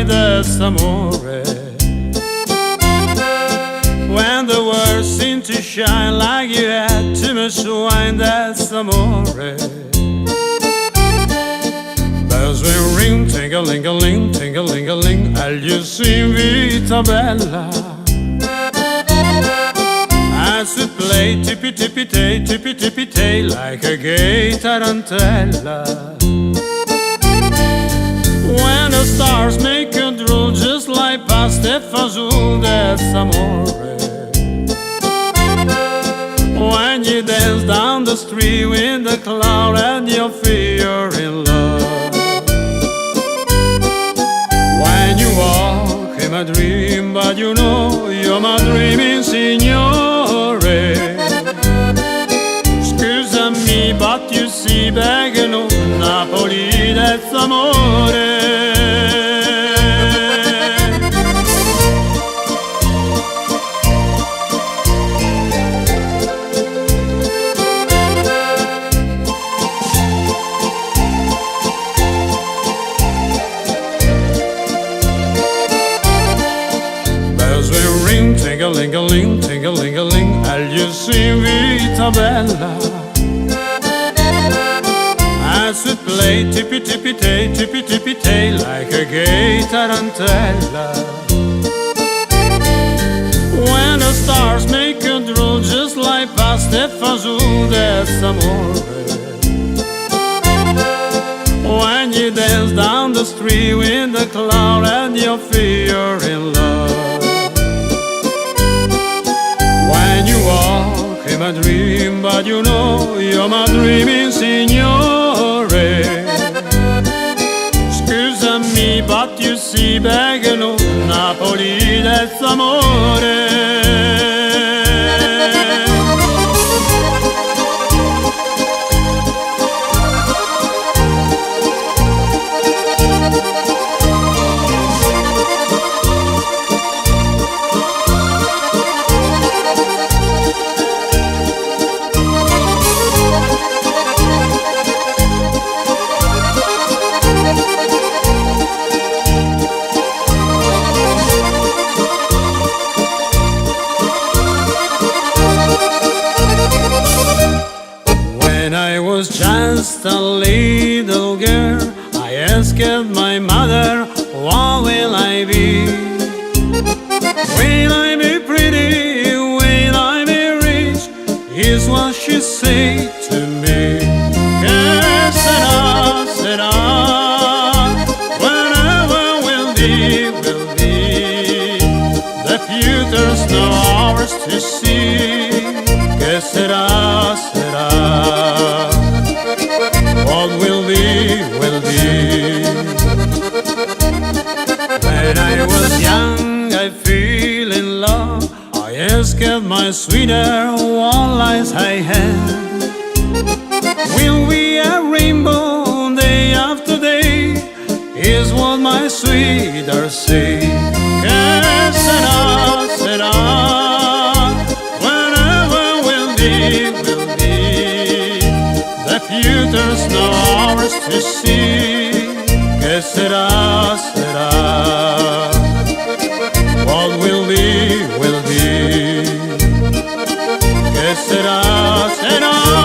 why that's amore. When the world seemed to shine like you had too much wine, that's amore. Bells will ring, ting-a-ling-a-ling, ting-a-ling-a-ling, aglio in vita bella. As it play, tippy-tippy-tay, tippy-tippy-tay, like a gay tarantella. When the stars make a drool, just like pasta fazool, that's amore. When you dance down the street with the cloud and you feel you're in love. When you walk in my dream, but you know you're my dreaming signore. Scusami, but you see, Bergamo, Napoli, that's amore. Ting-a-ling-a-ling, ting-a-ling-a-ling, aglio in vita bella. As it play, tippy-tippy-tay, tippy-tippy-tay, like a gay tarantella. When the stars make a drool, just like pasta fazool, that's amore. When you dance down the street with the cloud and you feel you're in love. When you walk in my dream, but you know you're my dreaming signore. Scusami, but you see, Bergamo, Napoli, that's amore. Just a little girl, I asked my mother, what will I be? Will I be pretty? Will I be rich? Is what she said to me. Que sera, sera, whatever will be, will be. The future's not ours to see. Que sera, sera. What will be, will be. When I was young, I fell in love. I asked my sweetheart what lies I had. Will we a rainbow day after day? Is what my sweetheart said. Que sera, sera. Whatever will be, will be. The future's not ours to see. Que sera, sera. What will be, will be. Que sera, sera.